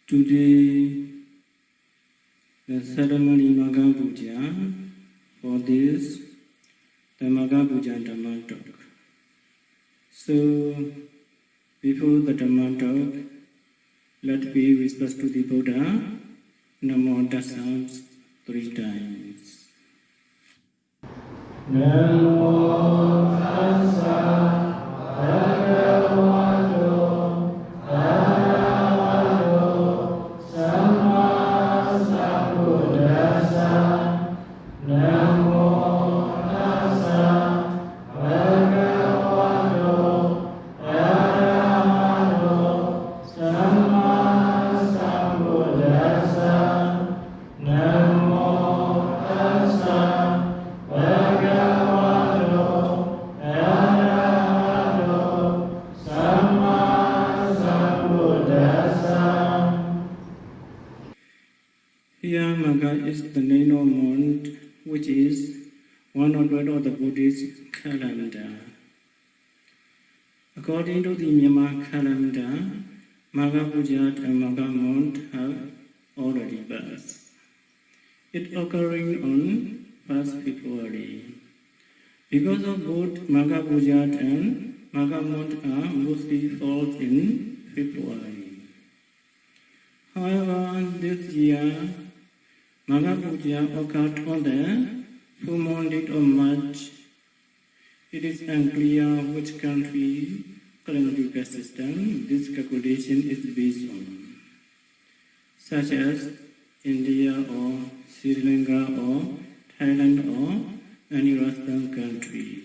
Today, the ceremony Magha Puja, for this, the Magha Puja Dhamma talk. So, before the Dhamma talk, let me whisper to the Buddha, Namo Tassa 3 times. Namo Tassa Bhagavato Arahato Samma Sambuddhassa. Namo Tassa Bhagavato Arahato Samma Sambuddhassa. Namo Tassa Bhagavato Arahato Samma Sambuddhassa. Here Magha is the name of month, which is 100 of the Buddhist calendar. According to the Myanmar calendar, Magha Puja and Magha month have already passed. It occurring on 1st February. Because of both Magha Puja and Magha month are mostly falls in February. However, this year, Magha Puja occurred on the full moon date of March. It is unclear which country calendar system this calculation is based on, such as India or Sri Lanka or Thailand or any Western country.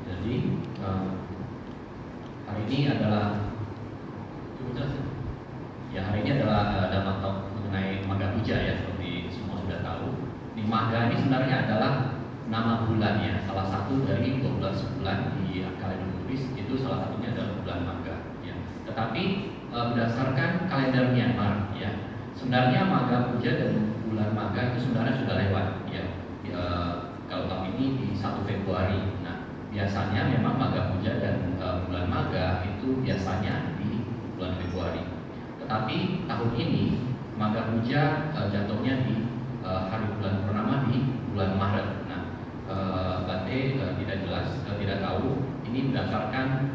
Jadi hari ini adalah Dhamma Talk mengenai Magha Puja ya, seperti semua sudah tahu. Di Magha ini sebenarnya adalah nama bulannya, salah satu dari 12 bulan di kalender Buddhis, itu salah satunya adalah bulan Magha ya. Tetapi berdasarkan kalender Myanmar ya, sebenarnya Magha Puja dan bulan Magha itu sebenarnya sudah lewat ya. Kalau tahun ini di 1 Februari. Nah, biasanya memang Magha Puja dan bulan Magha itu biasanya di bulan Februari. Tetapi tahun ini Magha Puja jatuhnya di hari bulan purnama di bulan Maret. Nah, Bante tidak jelas, tidak tahu ini berdasarkan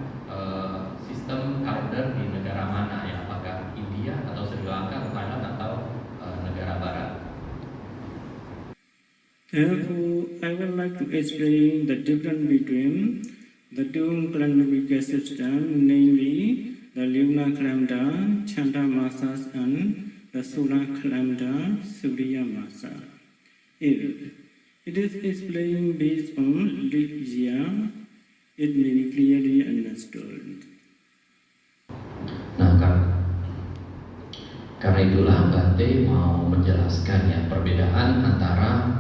sistem kalender di negara mana ya, apakah India atau Sri Lanka atau Thailand atau negara barat. Therefore, I would like to explain the difference between the two calendrical systems, namely the lunar calendar, Chanda Masas, and the solar calendar, Surya Masa. If it is explained based on leap year, it may be clearly understood. Nah, karena itulah Bante mau menjelaskan ya perbedaan antara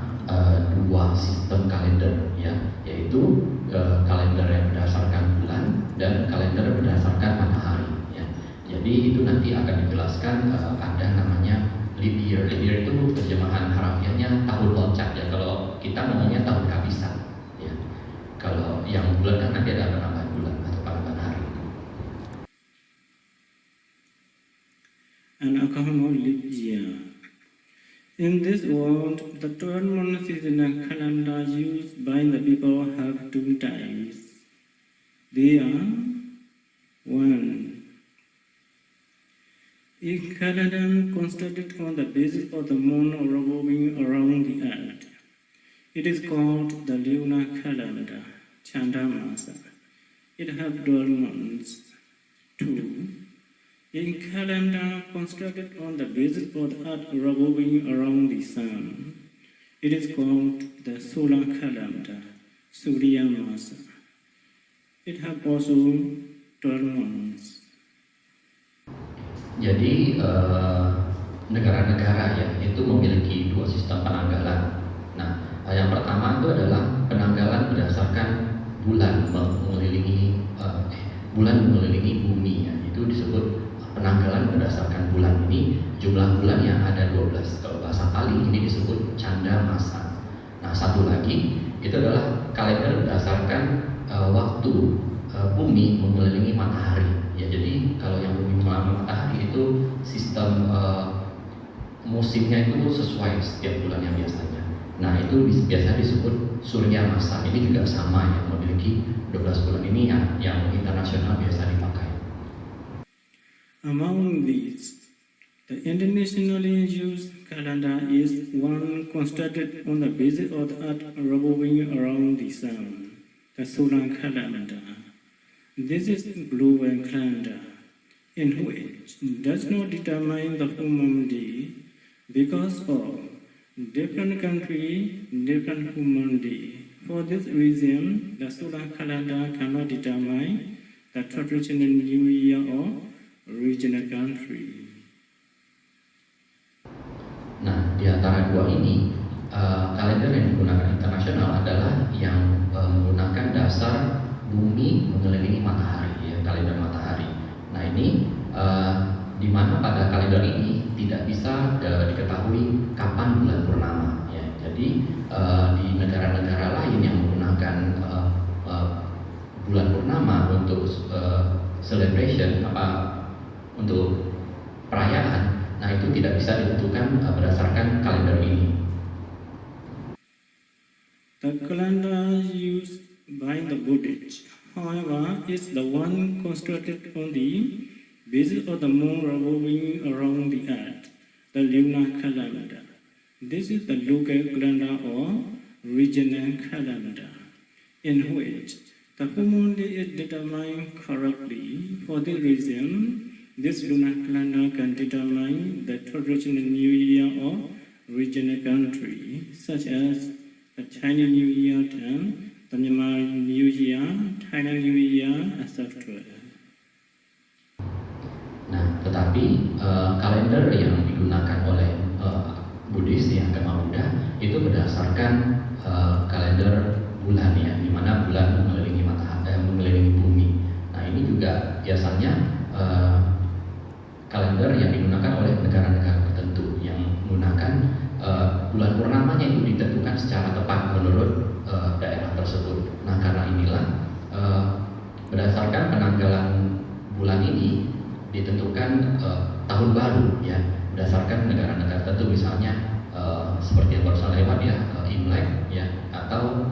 dua sistem kalender ya, yaitu kalender yang berdasarkan bulan dan kalender berdasarkan matahari ya. Jadi itu nanti akan dijelaskan, ada namanya leap year. Leap year itu terjemahan harafiahnya tahun loncat ya. Kalau kita namanya tahun kabisan ya. Kalau yang bulan kan nanti ada penambahan bulan atau penambahan hari. An account of leap year. In this world, the 12-month seasonal calendar used by the people have two types. They are 1. A calendar constructed on the basis of the moon revolving around the earth. It is called the lunar calendar, Chandamasa. It has 12 months. 2. A calendar constructed on the basis of the earth revolving around the sun. It is called the solar calendar, Surya Masa. It has also 12 months. Jadi negara-negara ya itu memiliki dua sistem penanggalan. Nah, yang pertama itu adalah penanggalan berdasarkan bulan mengelilingi bumi ya. Itu disebut penanggalan berdasarkan bulan. Ini jumlah bulan yang ada 12. Kalau bahasa Pali ini disebut Canda Masa. Nah, satu lagi itu adalah kalender berdasarkan waktu bumi mengelilingi matahari. Ya, jadi kalau yang bumi mengalami matahari itu sistem musimnya itu sesuai setiap bulannya biasanya. Nah, itu biasa disebut surya masa. Ini juga sama, yang memiliki 12 bulan ini yang internasional biasa dipakai. Among these, the internationally used calendar is one constructed on the basis of the Earth revolving around the Sun, the solar calendar. This is global calendar, in which does not determine the full moon day because of different country, different full moon day. For this reason, the solar calendar cannot determine the traditional new year or regional country. Nah, di antara dua ini, kalender yang digunakan internasional adalah yang menggunakan dasar bumi mengelilingi matahari, ya, kalender matahari. Nah, ini di mana pada kalender ini tidak bisa diketahui kapan bulan purnama, ya. Jadi di negara-negara lain yang menggunakan bulan purnama untuk celebration untuk perayaan, nah itu tidak bisa ditentukan berdasarkan kalender ini. The calendar used by the Buddhists, however, is the one constructed on the basis of the moon revolving around the earth, the lunar calendar. This is the local calendar or regional calendar, in which the full moon day is determined correctly. For this reason, this lunar calendar can determine the traditional New Year or regional country, such as the Chinese New Year and the Myanmar New Year, Thailand New Year, etc. Nah, tetapi kalender yang digunakan oleh Buddhis, yang agama Buddha, itu berdasarkan kalender bulan, ya, di mana bulan mengelilingi matahari, mengelilingi bumi. Nah, ini juga biasanya kalender yang digunakan oleh negara-negara tertentu yang menggunakan bulan purnamanya itu ditentukan secara tepat menurut daerah tersebut. Nah, karena inilah berdasarkan penanggalan bulan ini ditentukan tahun baru, ya, berdasarkan negara-negara tertentu, misalnya seperti yang barusan lewat, ya, Imlek, ya, atau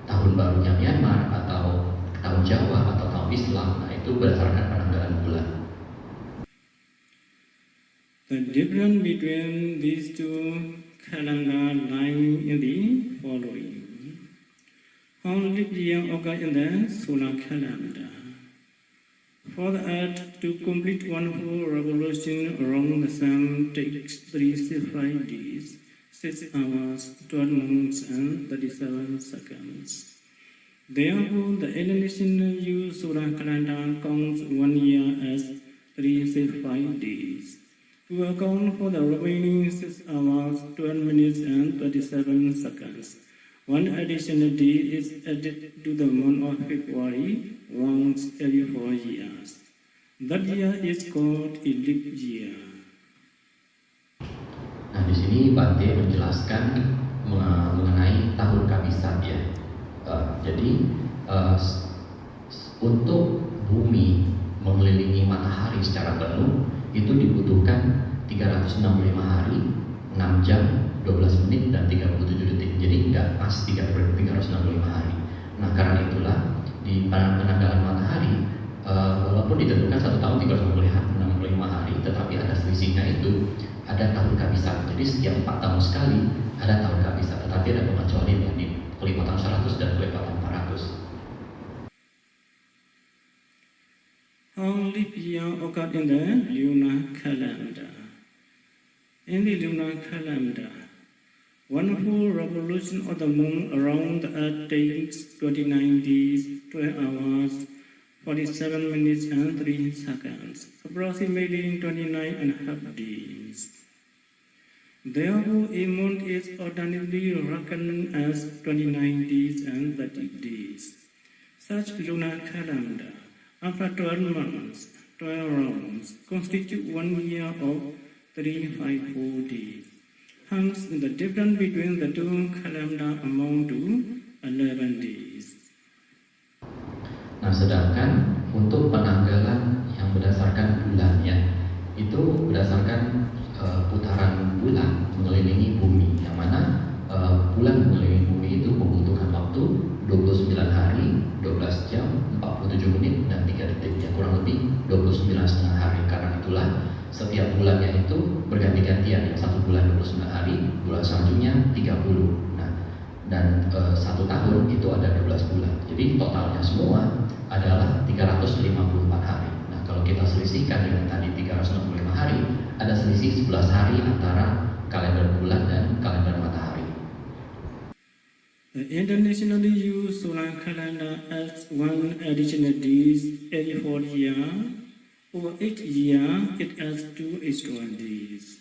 tahun barunya Myanmar, atau tahun Jawa, atau tahun Islam. Nah, itu berdasarkan penanggalan bulan. The difference between these two calendars lie in the following. On leap year occurs in the solar calendar. For the Earth to complete one full revolution around the Sun takes 365 days, 6 hours, 12 minutes, and 37 seconds. Therefore, the Indonesian used solar calendar counts 1 year as 365 days. To account for the remaining 6 hours, 12 minutes, and 37 seconds, one additional day is added to the month of February once every 4 years. That year is called a leap year. Nah, di sini Bante menjelaskan mengenai tahun kabisat, ya. Jadi untuk bumi mengelilingi matahari secara penuh itu dibutuhkan 365 hari, 6 jam, 12 menit, dan 37 detik. Jadi nggak pas 365 hari. Nah, karena itulah di penanggalan matahari, walaupun ditentukan 1 tahun 365 hari, tetapi ada selisihnya, itu ada tahun kabisat. Jadi setiap 4 tahun sekali ada tahun kabisat, tetapi ada pengecualian, yang di kelipatan 100 dan kelipatan 400. How leap year occurs in the lunar calendar. In the lunar calendar, one full revolution of the moon around the Earth takes 29 days, 12 hours, 47 minutes, and 3 seconds, approximately 29.5 days. Therefore, a month is ordinarily reckoned as 29 days and 30 days. Such lunar calendar, after 12 months, 12 rounds, constitute 1 year of 354 days. Hence, the difference between the two calendars amount to 11 days. Nah, sedangkan untuk penanggalan yang berdasarkan bulannya itu berdasarkan putaran bulan mengelilingi bumi, yang mana bulan mengelilingi bumi itu membutuhkan waktu 29 hari, 12 jam, 47 menit, dan 3 detik, ya kurang lebih 29,5 hari. Karena itulah setiap bulannya itu berganti-gantian, yang satu bulan 29 hari, bulan selanjutnya 30. Nah, dan satu tahun itu ada 12 bulan. Jadi totalnya semua adalah 354 hari. Nah, kalau kita selisihkan dengan tadi 365 hari, ada selisih 11 hari antara kalender bulan dan kalender matahari. The internationally used solar calendar adds one additional days every 4 years. Over 8 years, it adds 2 extra days.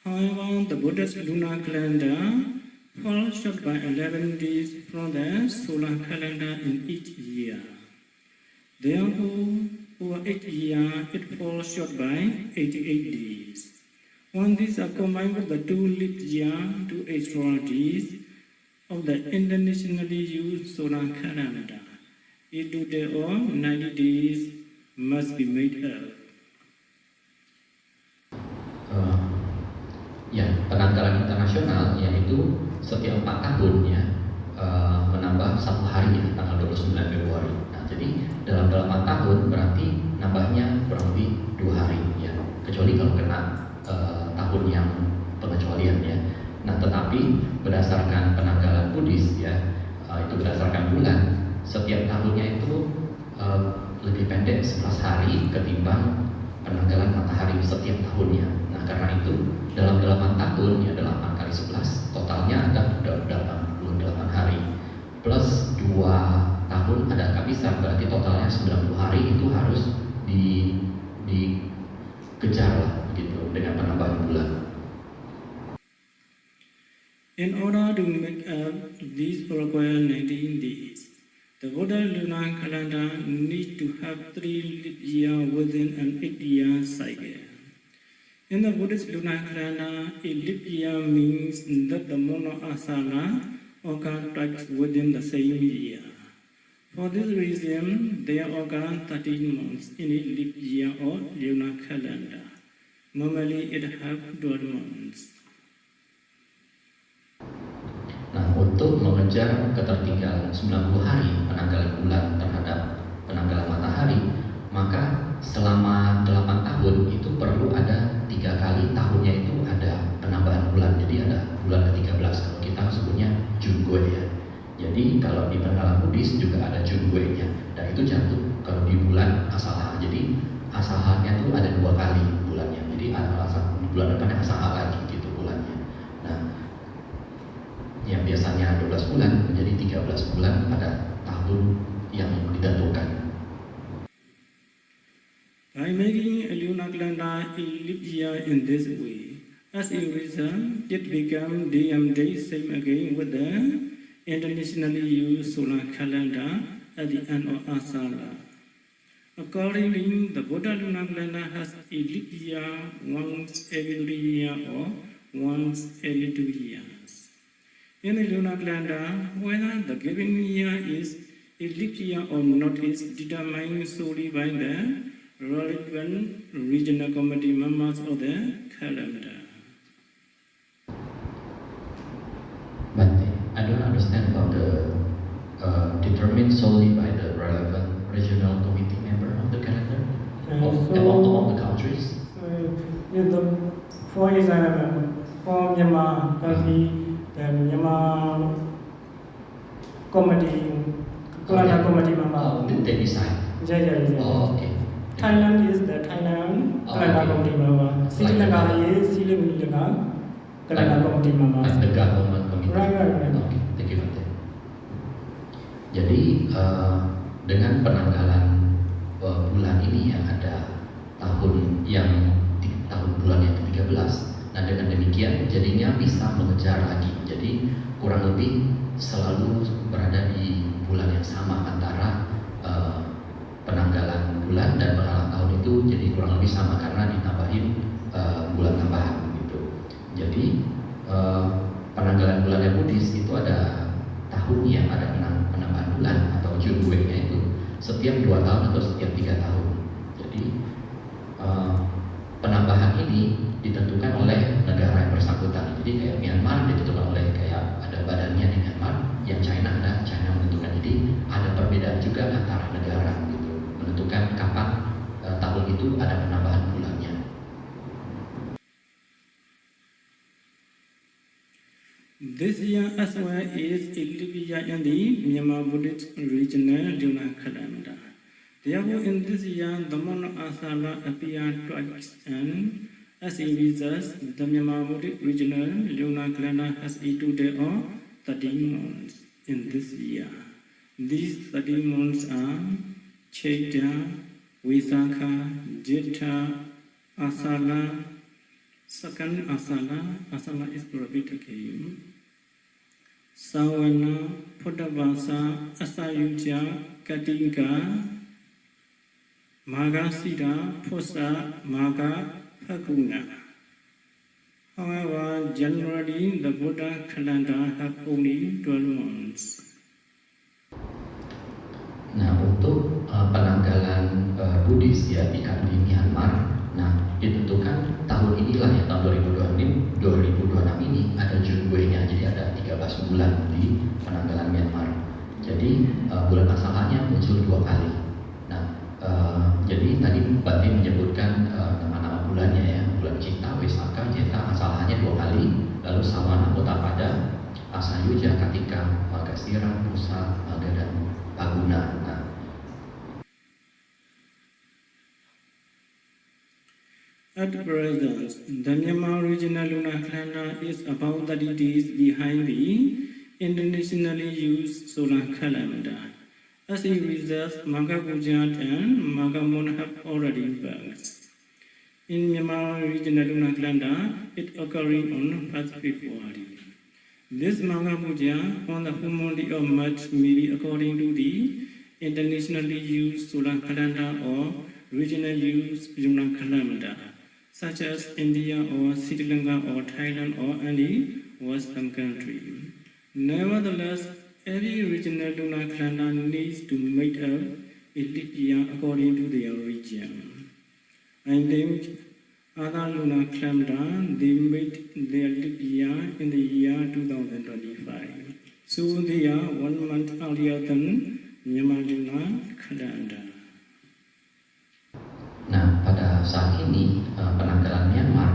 However, the Buddhist lunar calendar falls short by 11 days from the solar calendar in each year. Therefore, over 8 years, it falls short by 88 days. When these are combined with the 2 leap years, 2 extra days of the internationally used solar calendar, each day or 90 days must be made up. Ya, penanggalan internasional yaitu setiap 4 tahun ya menambah 1 hari ya, tanggal 29 Februari. Nah, jadi dalam 8 tahun berarti nambahnya kurang lebih 2 hari ya, kecuali kalau kena tahun yang pengecualian ya. Nah, tetapi berdasarkan penanggalan Buddhis ya, itu berdasarkan bulan, setiap tahunnya itu lebih pendek 11 hari ketimbang penanggalan matahari setiap tahunnya. Nah, karena itu dalam 8 tahun ya, 8 kali 11 totalnya ada 88 hari plus 2 tahun ada kapisan, berarti totalnya 90 hari itu harus dikejar lah gitu dengan penambahan bulan. In order to make up these required 19 days, the Buddha lunar calendar needs to have 3 leap years within an 8-year cycle. In the Buddhist lunar calendar, a leap year means that the moon or asana occurs twice within the same year. For this reason, there occur 13 months in a leap year or lunar calendar. Normally, it has 12 months. Nah, untuk mengejar ketertinggalan 90 hari penanggalan bulan terhadap penanggalan matahari, maka selama 8 tahun itu perlu ada 3 kali tahunnya itu ada penambahan bulan. Jadi ada bulan ke-13, kalau kita sebutnya Jungue ya. Jadi kalau di penanggalan Buddhis juga ada Jungue-nya, dan itu jatuh kalau di bulan Asaha. Jadi Asahanya itu ada 2 kali bulannya. Jadi bulan depannya Asaha lagi gitu bulannya. Nah, yang biasanya 12 bulan menjadi 13 bulan pada tahun yang ditentukan. By making a lunar calendar a leap year in this way, as a result, it becomes day and day same again with the internationally used solar calendar at the end of Asara. Accordingly, the Buddha lunar calendar has a leap year once every 3 years or once every 2 years. In the lunar calendar, whether the given year is a leap year or not is determined solely by the relevant regional committee members of the calendar. But I don't understand about the determined solely by the relevant regional committee member of the calendar among the countries. For example, for Myanmar country, the Myanmar committee, calendar committee member. They decide. Yeah. Oh, okay. Thailand is the Thailand calendar committee member. Sri Lanka is Sri Lanka calendar committee member. Like the government committee. Right. Okay, thank you for that. Jadi dengan penanggalan bulan ini yang ada tahun bulan yang ke-13. Nah, dengan demikian jadinya bisa mengejar lagi. Jadi kurang lebih selalu berada di bulan yang sama antara penanggalan bulan dan penanggalan tahun itu, jadi kurang lebih sama karena ditambahin bulan tambahan gitu. Jadi penanggalan bulannya Buddhis itu ada tahun yang ada penambahan bulan atau Jungue-nya setiap 2 tahun atau setiap 3 tahun. Jadi penambahan ini ditentukan oleh negara yang bersangkutan. Jadi kayak Myanmar ditentukan oleh kayak ada badannya di Myanmar, yang China ada China menentukan. Jadi ada perbedaan juga antara negara gitu, menentukan kapan tahun itu ada penambahan bulannya. This year as well is a leap year in the Myanmar Buddhist regional lunar calendar. Therefore, in this year, the month of Asala appeared twice, and as a result, the Myanmar Buddhist regional lunar calendar has a total of 13 months in this year. These 13 months are Chaita, Visakha, Jeta, Asala, second Asala is repeated again. Sawana, Pudavasa, Asayuja, Katinka, Maga Sida, Posa, Maga, Paguna. However, generally the Buddha calendar have only 12 months. Nah, untuk penanggalan Buddhis ya di Myanmar, nah ditentukan tahun inilah ya, tahun 2026 ini ada Junwei-nya, jadi ada 13 bulan di penanggalan Myanmar. Jadi bulan asalnya muncul 2 kali. Nah, jadi tadi Bante menyebutkan nama-nama bulannya ya, bulan Cita, Visakha, Jeta, asalnya 2 kali, lalu Sawana, Uttapada, Asayuja, Katika, Magasira, Pusa, Maga, dan Paguna. Nah, at present, the Myanmar regional lunar calendar is about 30 days behind the internationally used solar calendar. As a result, Magha Puja and Magha Mon have already passed. In Myanmar regional lunar calendar, it occurring on 1st February. This Magha Puja on the full moon day of March may be according to the internationally used solar calendar or regional used lunar calendar, such as India or Sri Lanka or Thailand or any Western country. Nevertheless, every regional lunar calendar needs to make up a leap year according to their region. I think other lunar calendar, they made their leap year in the year 2025. So they are 1 month earlier than Myanmar lunar calendar. Nah, pada saat ini penanggalan Myanmar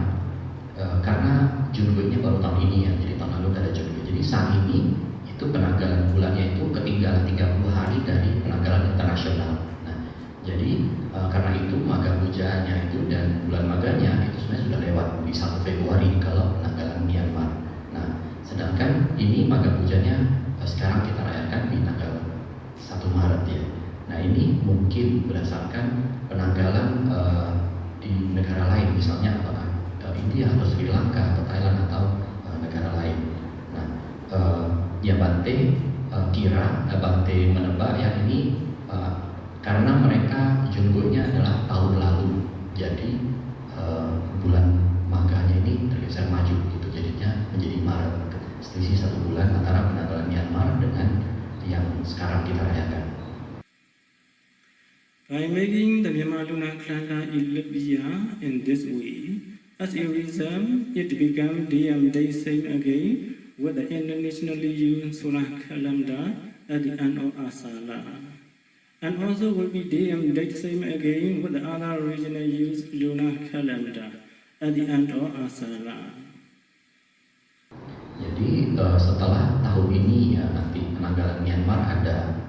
karena Junwei-nya baru tahun ini ya, jadi tahun lalu ada Junwei. Jadi saat ini itu penanggalan bulannya itu ketinggalan 30 hari dari penanggalan internasional. Nah, jadi karena itu Magha Pujanya itu dan bulan Maganya itu sebenarnya sudah lewat di 1 Februari kalau penanggalan Myanmar. Nah, sedangkan ini Magha Pujanya sekarang kita rayakan di tanggal 1 Maret ya. Nah, ini mungkin berdasarkan penanggalan di negara lain, misalnya apakah India atau Sri Lanka atau Thailand atau negara lain. Nah, ya Bante Bante menebak ya ini karena mereka Junwei-nya adalah tahun lalu, jadi bulan Maghanya ini tergeser maju gitu, jadinya menjadi Maret, selisih 1 bulan antara penanggalan Myanmar dengan yang sekarang kita rayakan. By making the Myanmar lunar calendar a leap year in this way, as a result, it becomes day and day same again with the internationally used solar calendar at the end of Asala. And also will be day and date same again with the other regional used lunar calendar at the end of Asala. Jadi setelah tahun ini ya nanti penanggalan Myanmar ada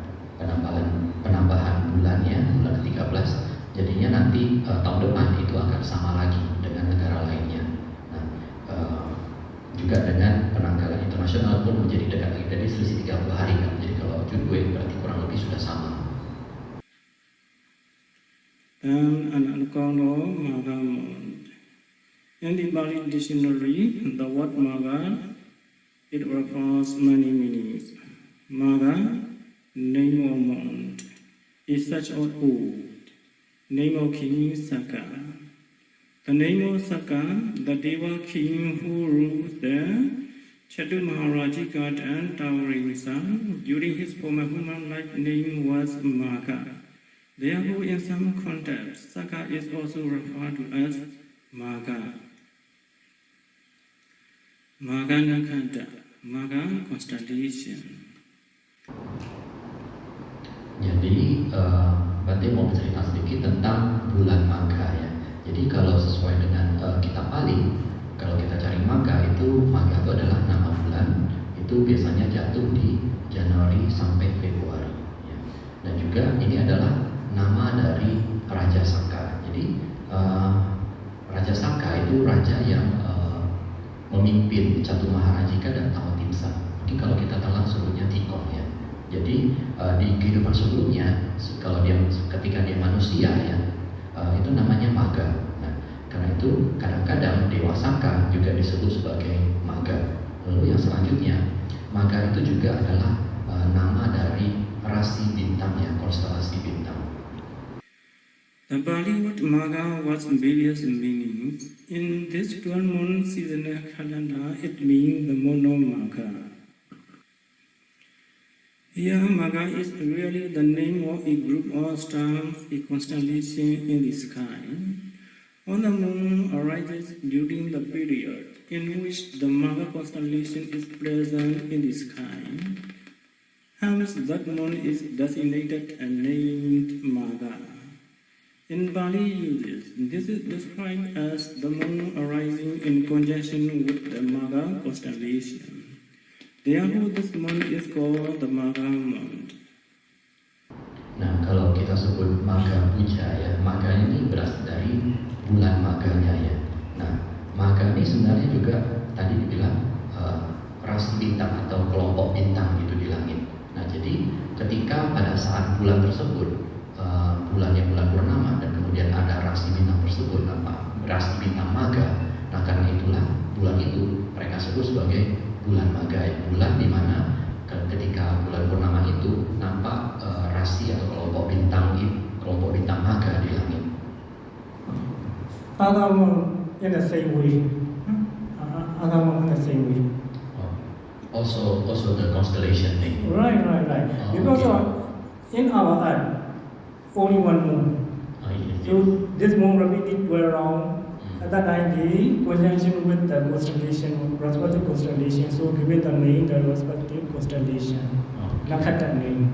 penambahan bulannya, bulan ke-13. Jadinya nanti tahun depan itu akan sama lagi dengan negara lainnya. Nah, juga dengan penanggalan internasional pun menjadi dekat lagi, jadi selisih 30 hari kan. Jadi kalau Junwei berarti kurang lebih sudah sama. And an account of Magha Mon. In the Bali dictionary, the word Magha, it refers many meanings. Magha, name of mount, is such an old. Name of King Saka. The name of Saka, the Deva king who rules the Chatu Maharaji got an towering son. During his former human life, name was Magha. Therefore, in some contexts, Saka is also referred to as Magha. Magha Nakanda, Magha constellation. Jadi Bante mau bercerita sedikit tentang bulan Magha ya. Jadi kalau sesuai dengan kitab Pali, kalau kita cari Magha itu adalah nama bulan, itu biasanya jatuh di Januari sampai Februari ya. Dan juga ini adalah nama dari Raja Saka. Jadi Raja Saka itu raja yang memimpin Chatu Maharajika dan Tamatimsa. Mungkin kalau kita telan sebutnya Tikon ya. Jadi di kehidupan sebelumnya, kalau ketika dia manusia ya, itu namanya Magha. Nah, karena itu kadang-kadang Dewa Saka juga disebut sebagai Magha. Lalu yang selanjutnya, Magha itu juga adalah nama dari rasi bintang ya, konstelasi bintang. The Pali word Magha was various meanings. In this 12-month seasonal calendar, it means the moon of Magha. Here, Magha is really the name of a group of stars, a constellation in the sky. When the moon arises during the period in which the Magha constellation is present in the sky, hence that moon is designated and named Magha. In Pali uses, this is described as the moon arising in conjunction with the Magha constellation. Therefore, this moon is called the Magha moon. Nah, kalau kita sebut Magha Puja ya, Magha ini berasal dari bulan Maghanya ya. Nah, Magha ini sebenarnya juga tadi dibilang rasi bintang atau kelompok bintang gitu di langit. Nah, jadi ketika pada saat bulan tersebut, bulannya bulan purnama dan kemudian ada rasi bintang tersebut, rasi bintang Magha. Nah, karena itulah bulan itu mereka sebut sebagai bulan Magha, bulan di mana ketika bulan purnama itu nampak rasi atau kelompok bintang Magha di langit. Other moon in the same way. Other moon in the same way. Also the constellation thing. Right. Oh, Because okay. in our Earth, only one moon. Yes. So this moon repeated were around. At that time, the conjunction with the constellation, respective constellation, so given the name, the respective constellation. Nakata name.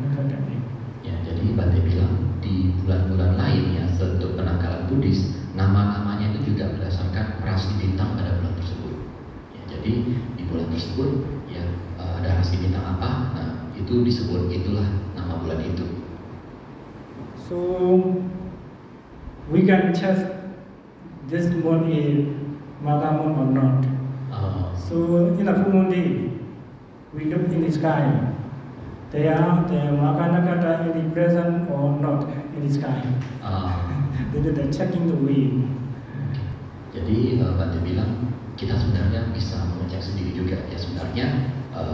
Ya, jadi Bante bilang di bulan-bulan lain ya, untuk penanggalan Buddhis, nama-namanya itu juga berdasarkan rasi bintang pada bulan tersebut. Ya, jadi di bulan tersebut ya ada rasi bintang apa, nah itu disebut, itulah nama bulan itu. So we can test this moon is Magha moon or not. So in a full moon day, we look in the sky. They are the Magha Nakata in the present or not in the sky. They do the checking the way. Jadi Bante bilang kita sebenarnya bisa mengecek sendiri juga ya, sebenarnya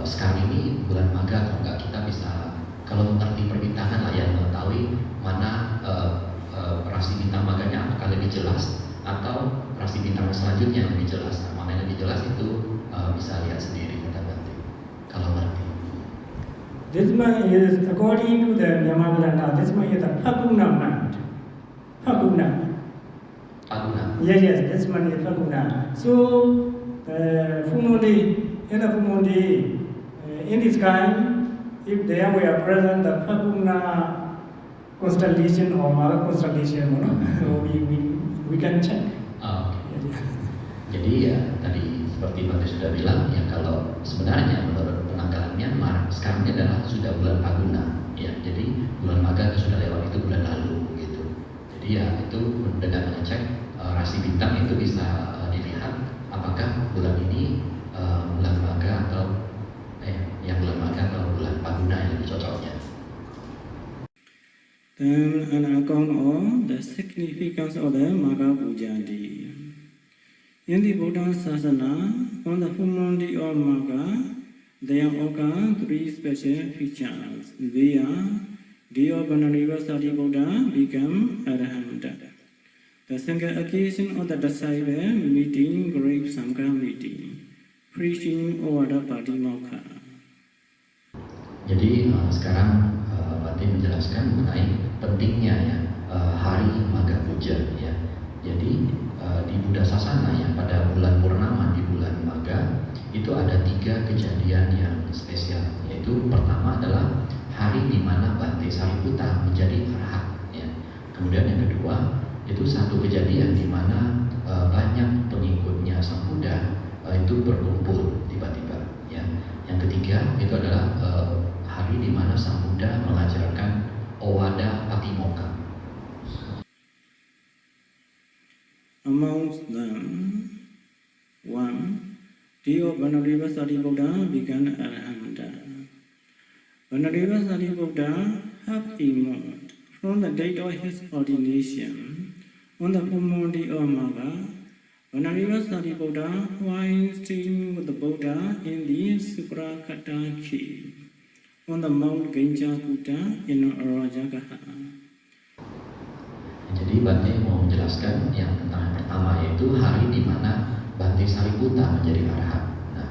sekarang ini bulan Magha atau enggak, kita bisa kalau mengerti perbintangan lah ya, mengetahui mana rasi bintang Maghanya apakah lebih jelas atau rasi bintang selanjutnya yang lebih jelas. Nah, mana yang lebih jelas itu bisa lihat sendiri kata Bante kalau ngerti. This month is according to the Nyamagalanda. This month is the Phaguna month. Phaguna. Yes. This month is Phaguna. So the full moon day, in the full moon day, in the sky, if there were present the Phaguna constellation or Magha constellation, so we can check. Jadi ya tadi seperti Bante sudah bilang ya, kalau sebenarnya menurut penanggalan Myanmar sekarang ini adalah sudah bulan Phaguna ya, jadi bulan Magha sudah lewat, itu bulan lalu gitu. Jadi ya itu dengan mengecek rasi bintang itu bisa dilihat apakah bulan ini bulan Magha atau bulan Magha atau bulan Phaguna yang lebih cocoknya. Then an account of the significance of the Magha Puja day. In the Buddha Sasana, on the full moon day of Magha, there occur three special features. They are day of Bananiva Buddha become Arahanta. The single occasion of the disciple meeting, great Sangha meeting. preaching Ovada Patimokkha. Jadi sekarang Bante menjelaskan mengenai pentingnya ya hari Magha Puja ya. Jadi di Buddha Sasana ya pada bulan purnama di bulan Magha itu ada 3 kejadian yang spesial, yaitu pertama adalah hari di mana Bante Sariputta menjadi arhat ya. Kemudian yang kedua itu satu kejadian di mana banyak pengikutnya Sang Buddha itu berkumpul tiba-tiba ya. Yang ketiga itu adalah hari di mana Sang Buddha mengajarkan Ovada Patimokkha. Amongst them, 1. Dio Vanadeva Sariputta began Arahanta. Vanadeva Sariputta had emerged from the date of his ordination on the full moon day of Magha. Vanadeva Sariputta was staying with the Buddha in the Suprakata cave on the Mount Genjakuta in Rajagaha. Jadi Bante mau menjelaskan yang tentang yang pertama, yaitu hari di mana Bante Sariputta menjadi arhat. Nah,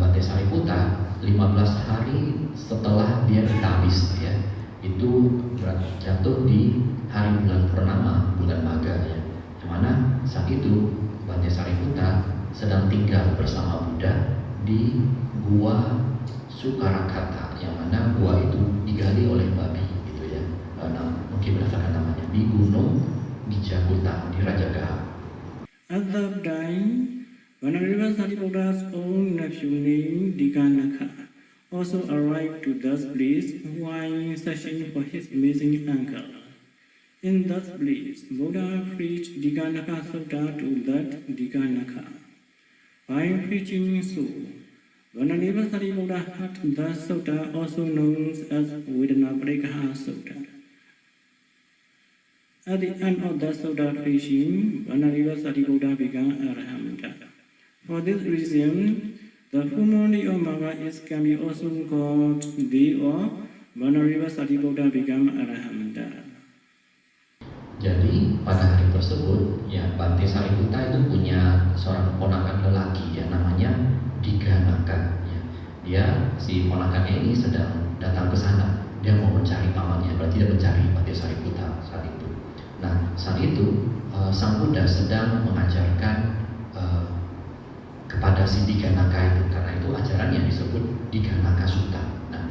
Bante Sariputta 15 hari setelah dia ditabis ya, itu jatuh di hari bulan purnama, bulan Magha ya. Yang mana saat itu Bante Sariputta sedang tinggal bersama Buddha di Gua Sukarakata, yang mana gua itu digali oleh babi gitu ya. Nah, mungkin berdasarkan namanya di Gunung Gijakuta di Rajagaha. At that time, Vanadeva Sariputta's own nephew named Diganakha also arrived to that place while searching for his missing uncle. In that place, Buddha preached Diganakha Sutta to that Diganakha. By preaching so, Vanadeva Sariputta had that sutta also known as Vedanaparikaha Sutta. At the end of that sutta preaching, Vanadeva Sariputta began Arahanta. For this reason, the full moon day of Magha can be also called day of Vanadeva Sariputta became Arahanta. Jadi pada hari tersebut ya Bante Sariputta itu punya seorang ponakan lelaki ya namanya Diganakha ya. Dia si ponakannya ini sedang datang ke sana. Dia mau mencari pamannya, berarti dia mencari Bante Sariputta saat itu. Nah, saat itu Sang Buddha sedang mengajarkan kepada si Diganakha itu, karena itu ajarannya disebut Diganakha Sutta. Nah,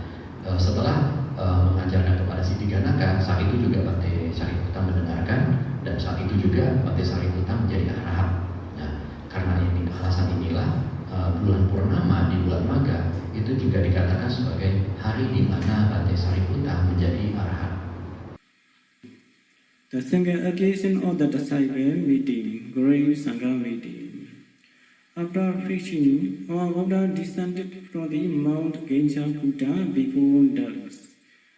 setelah mengajarkan kepada si Diganakha, saat itu juga Bante Sariputta mendengarkan, dan saat itu juga Bante Sariputta menjadi arhat. Nah, karena ini alasan inilah bulan purnama di bulan Magha itu juga dikatakan sebagai hari di mana Bante Sariputta menjadi arhat. The single occasion of the disciple meeting, great Sangha meeting. After preaching, our Buddha descended from the Mount Genjakuta before dusk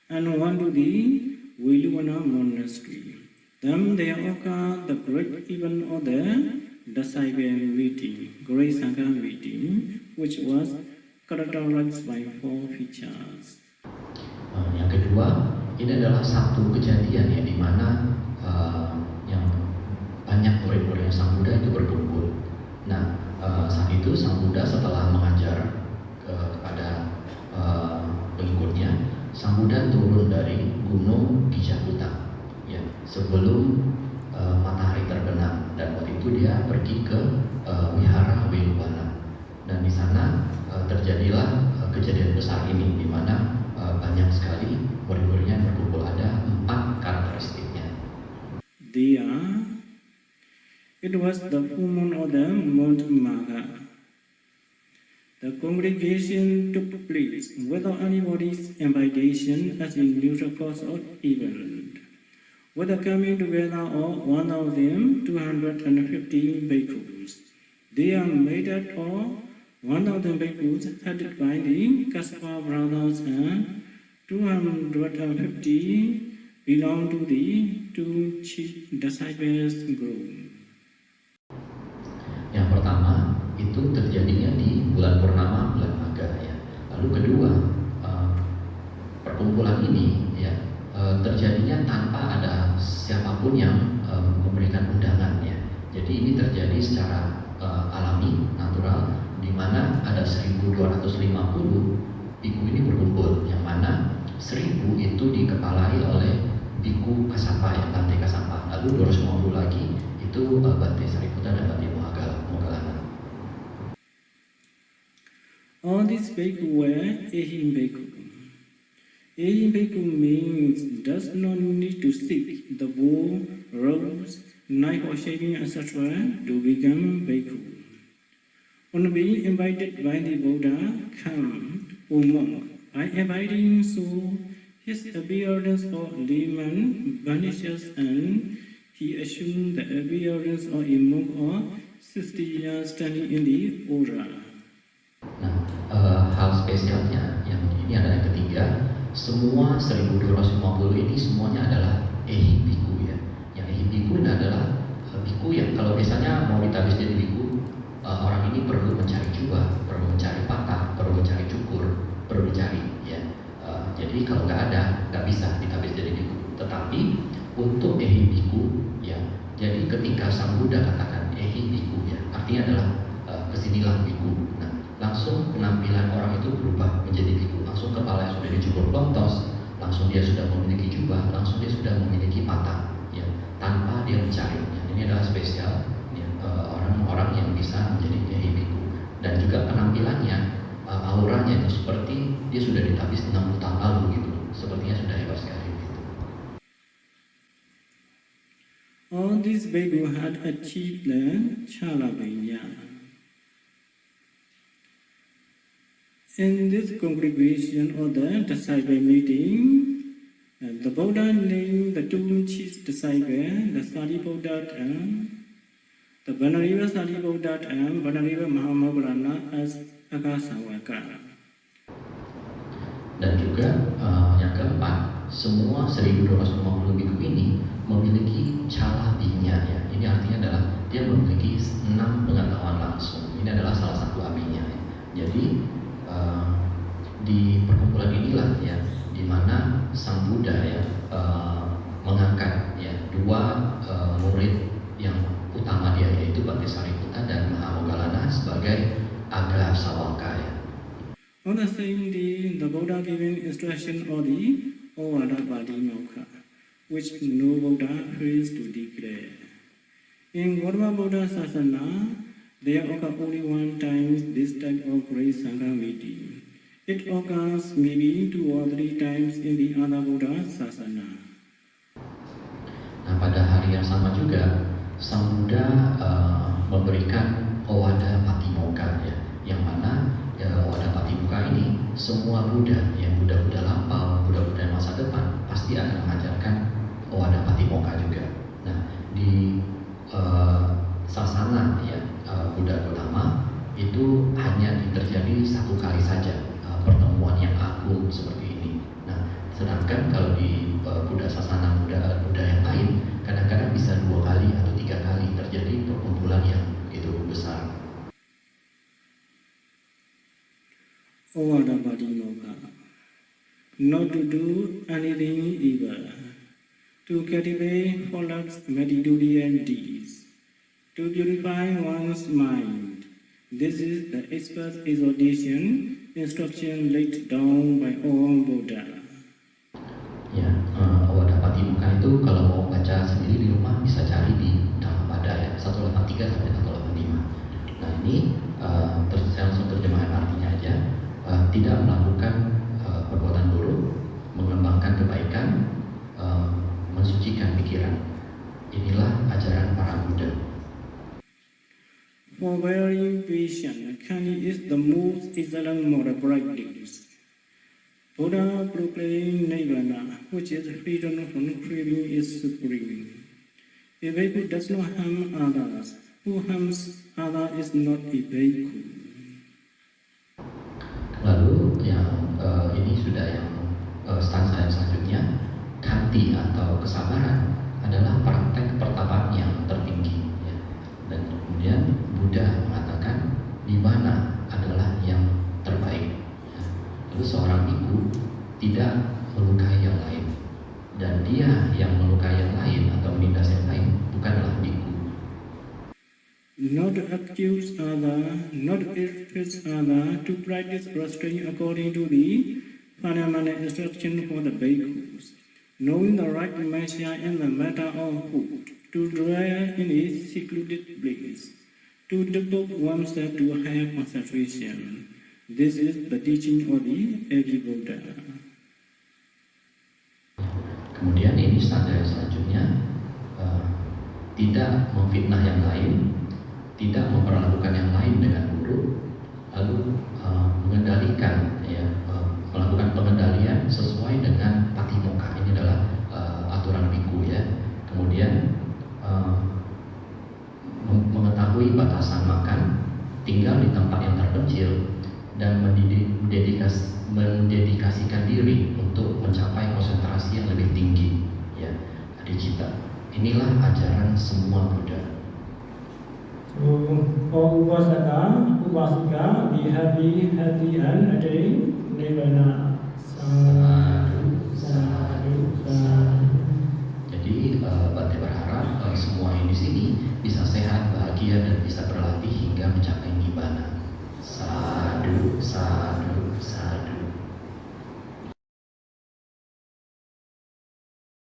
and went to the Veluvana monastery. Then there occurred the great event of the disciple meeting, great Sangha meeting, which was characterized by 4 features. Yang kedua, ini adalah satu kejadian ya di mana yang banyak murid-murid Sang Buddha itu berkumpul. Nah, saat itu Sang Buddha setelah mengajar kepada pengikutnya, Sang Buddha turun dari Gunung Gijakuta ya, sebelum matahari terbenam, dan waktu itu dia pergi ke Wihara Veluvana, dan di sana terjadilah kejadian besar ini di mana banyak sekali murid-muridnya berkumpul. Ada 4 karakteristiknya. It was the full moon of the Mount Magha. The congregation took place without anybody's invitation as a usual course of event, with the coming together of 1,250 bhikkhus. They are made up of 1,000 bhikkhus headed by the Kassapa brothers, and 250 belong to the 2 chief disciples group. Yang pertama itu terjadinya di bulan purnama, bulan Magha ya. Lalu kedua, perkumpulan ini ya terjadinya tanpa ada siapapun yang memberikan undangan ya. Jadi ini terjadi secara alami, natural, di mana ada 1250 biku ini berkumpul, yang mana 1000 itu dikepalai oleh biku Kasapa, yang Bante Kasapa. Lalu 250 lagi itu Bante Sariputta dan Bante Moggallana. All these bhikkhu were Ehim bhikkhu. Ehim bhikkhu means does not need to seek the bow, robes, knife or shaving, etc. to become bhikkhu. On being invited by the Buddha, come, O monk. By inviting so, his appearance of layman vanishes and he assumes the appearance of a monk of 60 years standing in the aura. Nah, hal spesialnya yang ini adalah yang ketiga, semua 1250 ini semuanya adalah ehim biku ya. Yang ehim biku ini adalah biku yang kalau biasanya mau ditabis jadi biku, orang ini perlu mencari jubah, perlu mencari patah, perlu mencari cukur, perlu dicari ya. Jadi kalau nggak bisa ditabis jadi biku. Tetapi untuk ehim biku ya, jadi ketika Sang Buddha katakan ehim biku ya, artinya adalah kesinilah biku. Nah, langsung penampilan orang itu berubah menjadi biku. Langsung kepala yang sudah dicukur lontos, langsung dia sudah memiliki jubah, langsung dia sudah memiliki patah ya, tanpa dia mencari ya. Ini adalah spesial ya, orang-orang yang bisa menjadi ehim biku. Dan juga penampilannya, auranya itu seperti dia sudah ditabis 60 tahun lalu gitu. Sepertinya sudah hebat sekali gitu. All these bhikkhu had achieved the Chalabhaya. In this congregation or the disciple meeting, the Buddha named the two chief disciples, the Sariputta and the Venerable Sariputta and Venerable Mahamoggallana as Akasawaka. Dan juga yang keempat, semua 1250 biku ini memiliki calabinya ya. Ini artinya adalah dia memiliki 6 pengetahuan langsung. Ini adalah salah satu abinya ya. Jadi di perkumpulan inilah ya, di mana Sang Buddha ya mengangkat ya 2 murid yang utama dia, yaitu Bante Sariputta dan Mahamoggallana sebagai Aga Sawaka ya. On the same day, the Buddha given instruction of the Ovada Patimokkha, which no Buddha fails to declare. In Gautama Buddha Sasana, there occurs only one time this type of great Sangha meeting. It occurs maybe 2 or 3 times in the other Buddha Sasana. Nah, pada hari yang sama juga, Sang Buddha memberikan Ovada Patimokkha ya, yang mana Ovada Patimokkha ini semua Buddha, yang Buddha-Buddha lampau, Buddha-Buddha masa depan pasti akan mengajarkan Ovada Patimokkha juga. Nah, di sasana ya Buddha Gautama itu hanya terjadi 1 kali saja pertemuan yang agung seperti ini. Nah, sedangkan kalau di Buddha Sasana Buddha yang lain kadang-kadang bisa 2 kali atau 3 kali terjadi perkumpulan yang begitu besar. Ovada Patimokkha. Not to do anything evil, to cultivate flawless material deeds, to purify one's mind. This is the expert exhortation instruction laid down by all Buddha. Ya, Ovada Patimokkha itu kalau mau baca sendiri di rumah bisa cari di Dhammapada ya, 183 sampai 185. Nah, ini saya langsung terjemahan artinya aja. Tidak melakukan perbuatan buruk, mengembangkan kebaikan, mensucikan pikiran. Inilah ajaran para Buddha. For very patient, kindness is the most excellent moral practice. Buddha proclaimed Nibbana, which is freedom from craving, is supreme. A bhikkhu does not harm others. Who harms others is not a bhikkhu. Lalu yang ini sudah yang stansa yang selanjutnya, khanti atau kesabaran adalah praktek pertapaan yang tertinggi ya. Dan kemudian Buddha mengatakan nibbana adalah yang terbaik ya. Lalu seorang biku tidak melukai yang lain, dan dia yang melukai yang lain atau menindas yang lain bukanlah biku. Not not to accuse other, not to irritate other, to practice restraint according to the fundamental instruction for the bhikkhus, knowing the right measure in the matter of food, to dwell in a secluded place, to devote oneself to higher concentration. This is the teaching of the Adi Buddha. Kemudian ini standar selanjutnya, tidak memfitnah yang lain, tidak memperlakukan yang lain dengan buruk, lalu mengendalikan, melakukan pengendalian sesuai dengan patimokkha. Ini adalah aturan biku ya. Kemudian mengetahui batasan makan, tinggal di tempat yang terpencil, dan mendedikasikan diri untuk mencapai konsentrasi yang lebih tinggi, ya, adicita. Inilah ajaran semua Buddha. So, all upasaka, upasika, be happy, happy and attain nirvana. Sadhu, sadhu, sadhu. Jadi Bante berharap semua ini sini bisa sehat, bahagia, dan bisa berlatih hingga mencapai nibbana. Sadhu, sadhu.